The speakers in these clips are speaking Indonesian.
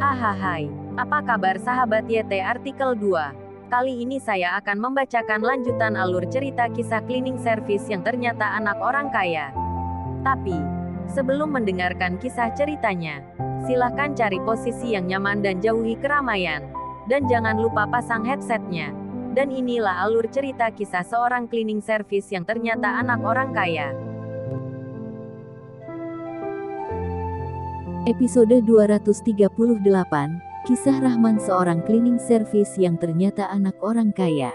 Hahaha, apa kabar sahabat YT artikel 2? Kali ini saya akan membacakan lanjutan alur cerita kisah cleaning service yang ternyata anak orang kaya. Tapi, sebelum mendengarkan kisah ceritanya, silakan cari posisi yang nyaman dan jauhi keramaian. Dan jangan lupa pasang headsetnya. Dan inilah alur cerita kisah seorang cleaning service yang ternyata anak orang kaya. Episode 238, Kisah Rahman seorang cleaning service yang ternyata anak orang kaya.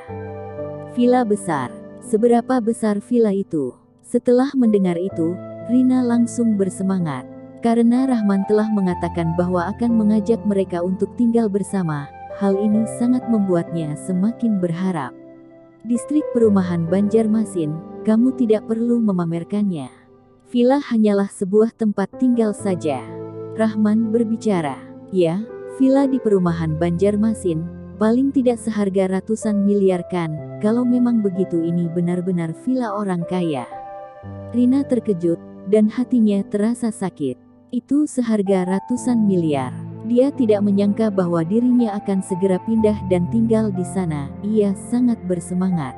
Villa besar. Seberapa besar villa itu? Setelah mendengar itu, Rina langsung bersemangat. Karena Rahman telah mengatakan bahwa akan mengajak mereka untuk tinggal bersama, hal ini sangat membuatnya semakin berharap. Distrik perumahan Banjarmasin, kamu tidak perlu memamerkannya. Villa hanyalah sebuah tempat tinggal saja. Rahman berbicara. Ya, villa di perumahan Banjarmasin, paling tidak seharga ratusan miliar kan, kalau memang begitu ini benar-benar villa orang kaya. Rina terkejut, dan hatinya terasa sakit. Itu seharga ratusan miliar. Dia tidak menyangka bahwa dirinya akan segera pindah dan tinggal di sana. Ia sangat bersemangat.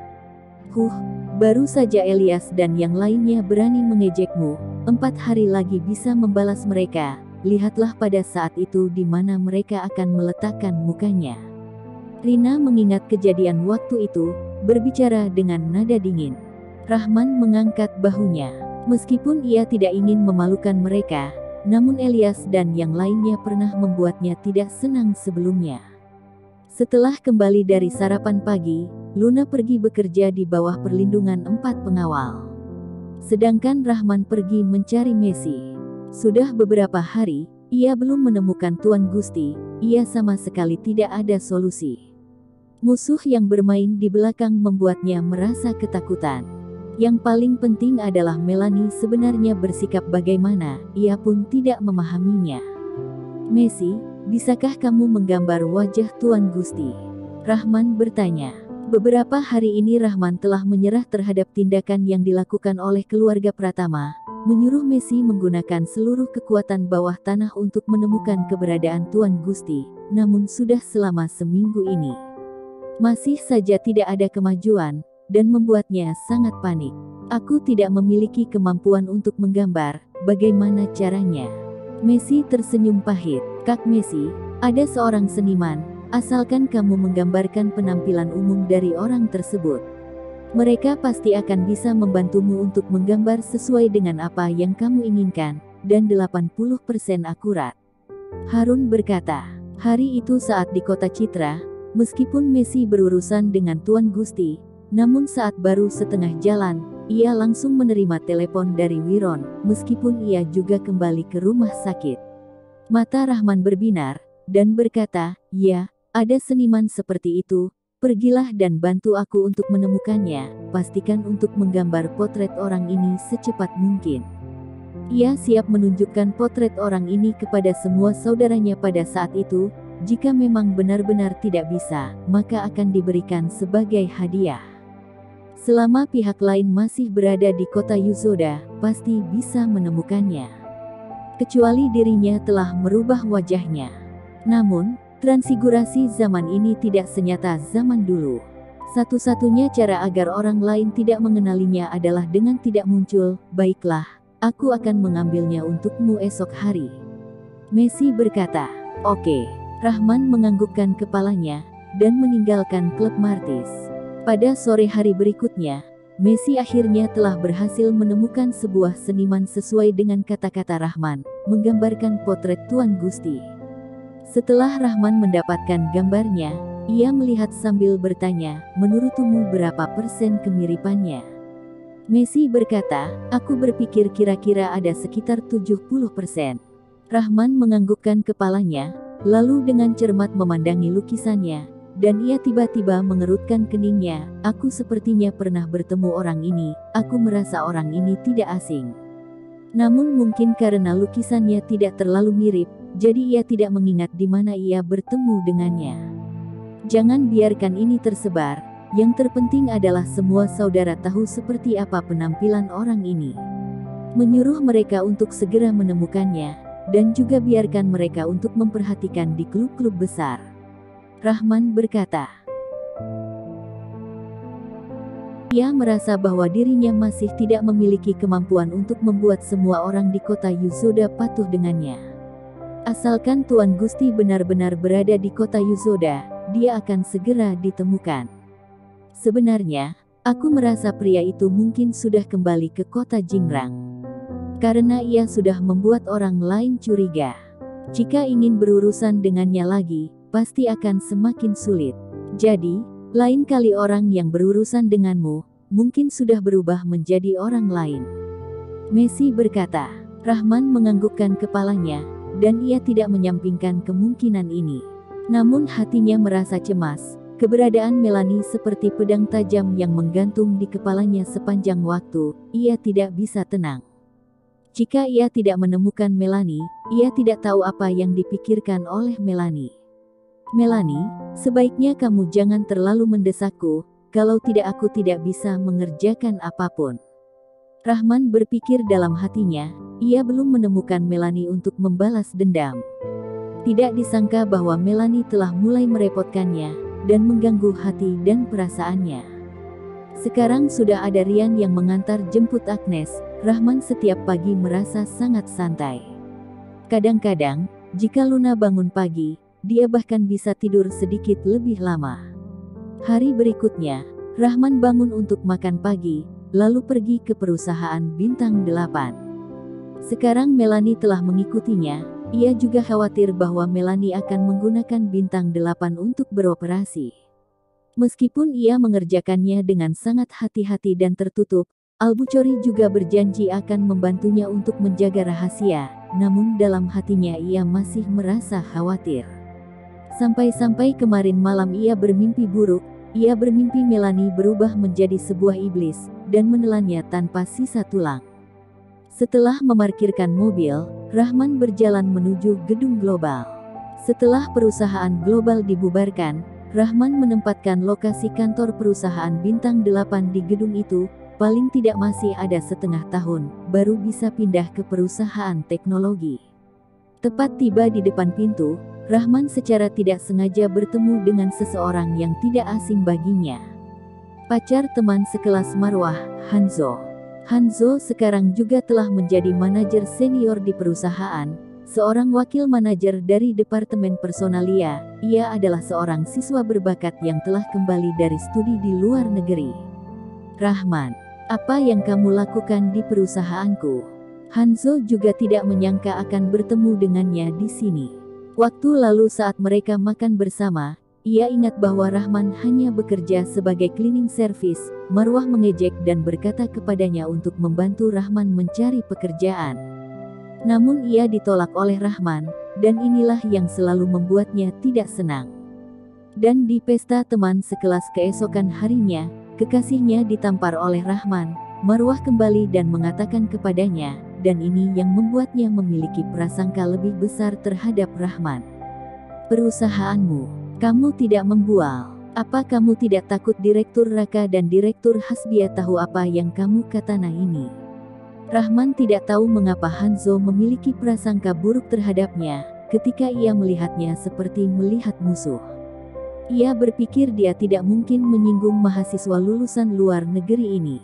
Baru saja Elias dan yang lainnya berani mengejekmu, 4 hari lagi bisa membalas mereka. Lihatlah pada saat itu di mana mereka akan meletakkan mukanya. Rina mengingat kejadian waktu itu, berbicara dengan nada dingin. Rahman mengangkat bahunya. Meskipun ia tidak ingin memalukan mereka, namun Elias dan yang lainnya pernah membuatnya tidak senang sebelumnya. Setelah kembali dari sarapan pagi, Luna pergi bekerja di bawah perlindungan 4 pengawal. Sedangkan Rahman pergi mencari Messi. Sudah beberapa hari, ia belum menemukan Tuan Gusti, ia sama sekali tidak ada solusi. Musuh yang bermain di belakang membuatnya merasa ketakutan. Yang paling penting adalah Melanie sebenarnya bersikap bagaimana, ia pun tidak memahaminya. Messi, bisakah kamu menggambar wajah Tuan Gusti? Rahman bertanya. Beberapa hari ini Rahman telah menyerah terhadap tindakan yang dilakukan oleh keluarga Pratama, menyuruh Messi menggunakan seluruh kekuatan bawah tanah untuk menemukan keberadaan Tuan Gusti, namun sudah selama seminggu ini. Masih saja tidak ada kemajuan, dan membuatnya sangat panik. Aku tidak memiliki kemampuan untuk menggambar, bagaimana caranya? Messi tersenyum pahit. Kak Messi, ada seorang seniman, asalkan kamu menggambarkan penampilan umum dari orang tersebut. Mereka pasti akan bisa membantumu untuk menggambar sesuai dengan apa yang kamu inginkan, dan 80% akurat. Harun berkata. Hari itu saat di kota Citra, meskipun Messi berurusan dengan Tuan Gusti, namun saat baru setengah jalan, ia langsung menerima telepon dari Wiron, meskipun ia juga kembali ke rumah sakit. Mata Rahman berbinar, dan berkata, ya, ada seniman seperti itu. Pergilah dan bantu aku untuk menemukannya, pastikan untuk menggambar potret orang ini secepat mungkin. Ia siap menunjukkan potret orang ini kepada semua saudaranya pada saat itu, jika memang benar-benar tidak bisa, maka akan diberikan sebagai hadiah. Selama pihak lain masih berada di kota Yuzoda, pasti bisa menemukannya. Kecuali dirinya telah merubah wajahnya. Namun, transfigurasi zaman ini tidak senyata zaman dulu. Satu-satunya cara agar orang lain tidak mengenalinya adalah dengan tidak muncul. Baiklah, aku akan mengambilnya untukmu esok hari. Messi berkata. Oke. Rahman menganggukkan kepalanya, dan meninggalkan klub Martis. Pada sore hari berikutnya, Messi akhirnya telah berhasil menemukan sebuah seniman sesuai dengan kata-kata Rahman, menggambarkan potret Tuan Gusti. Setelah Rahman mendapatkan gambarnya, ia melihat sambil bertanya, menurutmu berapa persen kemiripannya? Messi berkata, aku berpikir kira-kira ada sekitar 70%. Rahman menganggukkan kepalanya, lalu dengan cermat memandangi lukisannya, dan ia tiba-tiba mengerutkan keningnya, aku sepertinya pernah bertemu orang ini, aku merasa orang ini tidak asing. Namun mungkin karena lukisannya tidak terlalu mirip, jadi ia tidak mengingat di mana ia bertemu dengannya. Jangan biarkan ini tersebar, yang terpenting adalah semua saudara tahu seperti apa penampilan orang ini. Menyuruh mereka untuk segera menemukannya, dan juga biarkan mereka untuk memperhatikan di klub-klub besar. Rahman berkata. Ia merasa bahwa dirinya masih tidak memiliki kemampuan untuk membuat semua orang di kota Yuzoda patuh dengannya. Asalkan Tuan Gusti benar-benar berada di kota Yuzoda, dia akan segera ditemukan. Sebenarnya, aku merasa pria itu mungkin sudah kembali ke kota Jingrang. Karena ia sudah membuat orang lain curiga. Jika ingin berurusan dengannya lagi, pasti akan semakin sulit. Jadi, lain kali orang yang berurusan denganmu, mungkin sudah berubah menjadi orang lain. Messi berkata. Rahman menganggukkan kepalanya, dan ia tidak menyampingkan kemungkinan ini. Namun hatinya merasa cemas. Keberadaan Melanie seperti pedang tajam yang menggantung di kepalanya sepanjang waktu, ia tidak bisa tenang. Jika ia tidak menemukan Melanie, ia tidak tahu apa yang dipikirkan oleh Melanie. Melanie, sebaiknya kamu jangan terlalu mendesakku, kalau tidak aku tidak bisa mengerjakan apapun. Rahman berpikir dalam hatinya, ia belum menemukan Melanie untuk membalas dendam. Tidak disangka bahwa Melanie telah mulai merepotkannya, dan mengganggu hati dan perasaannya. Sekarang sudah ada Rian yang mengantar jemput Agnes, Rahman setiap pagi merasa sangat santai. Kadang-kadang, jika Luna bangun pagi, dia bahkan bisa tidur sedikit lebih lama. Hari berikutnya, Rahman bangun untuk makan pagi, lalu pergi ke perusahaan Bintang 8. Sekarang Melanie telah mengikutinya, ia juga khawatir bahwa Melanie akan menggunakan Bintang 8 untuk beroperasi. Meskipun ia mengerjakannya dengan sangat hati-hati dan tertutup, Albuchori juga berjanji akan membantunya untuk menjaga rahasia, namun dalam hatinya ia masih merasa khawatir. Sampai-sampai kemarin malam ia bermimpi buruk, ia bermimpi Melanie berubah menjadi sebuah iblis, dan menelannya tanpa sisa tulang. Setelah memarkirkan mobil, Rahman berjalan menuju gedung global. Setelah perusahaan global dibubarkan, Rahman menempatkan lokasi kantor perusahaan Bintang 8 di gedung itu, paling tidak masih ada setengah tahun, baru bisa pindah ke perusahaan teknologi. Tepat tiba di depan pintu, Rahman secara tidak sengaja bertemu dengan seseorang yang tidak asing baginya. Pacar teman sekelas Marwah, Hanzo. Hanzo sekarang juga telah menjadi manajer senior di perusahaan, seorang wakil manajer dari Departemen Personalia. Ia adalah seorang siswa berbakat yang telah kembali dari studi di luar negeri. Rahman, apa yang kamu lakukan di perusahaanku? Hanzo juga tidak menyangka akan bertemu dengannya di sini. Waktu lalu saat mereka makan bersama, ia ingat bahwa Rahman hanya bekerja sebagai cleaning service. Marwah mengejek dan berkata kepadanya untuk membantu Rahman mencari pekerjaan. Namun ia ditolak oleh Rahman, dan inilah yang selalu membuatnya tidak senang. Dan di pesta teman sekelas keesokan harinya, kekasihnya ditampar oleh Rahman. Marwah kembali dan mengatakan kepadanya, dan ini yang membuatnya memiliki prasangka lebih besar terhadap Rahman. Perusahaanmu, kamu tidak membual. Apa kamu tidak takut Direktur Raka dan Direktur Hasbia tahu apa yang kamu katakan ini? Rahman tidak tahu mengapa Hanzo memiliki prasangka buruk terhadapnya, ketika ia melihatnya seperti melihat musuh. Ia berpikir dia tidak mungkin menyinggung mahasiswa lulusan luar negeri ini.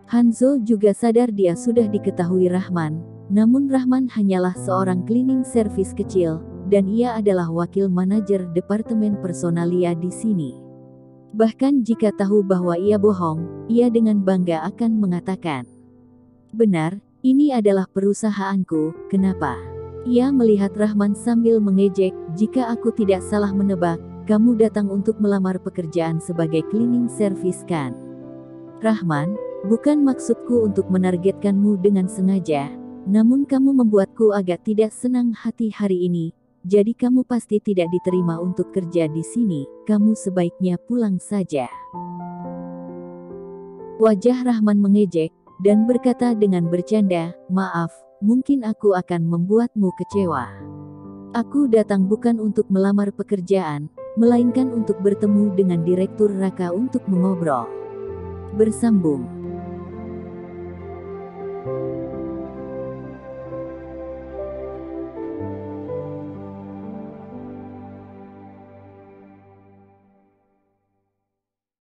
Hanzo juga sadar dia sudah diketahui Rahman, namun Rahman hanyalah seorang cleaning service kecil, dan ia adalah wakil manajer Departemen Personalia di sini. Bahkan jika tahu bahwa ia bohong, ia dengan bangga akan mengatakan, "Benar, ini adalah perusahaanku, kenapa?" Ia melihat Rahman sambil mengejek, "Jika aku tidak salah menebak, kamu datang untuk melamar pekerjaan sebagai cleaning service kan?" Rahman, bukan maksudku untuk menargetkanmu dengan sengaja, namun kamu membuatku agak tidak senang hati hari ini, jadi kamu pasti tidak diterima untuk kerja di sini, kamu sebaiknya pulang saja. Wajah Rahman mengejek, dan berkata dengan bercanda, "Maaf, mungkin aku akan membuatmu kecewa. Aku datang bukan untuk melamar pekerjaan, melainkan untuk bertemu dengan Direktur Raka untuk mengobrol." Bersambung.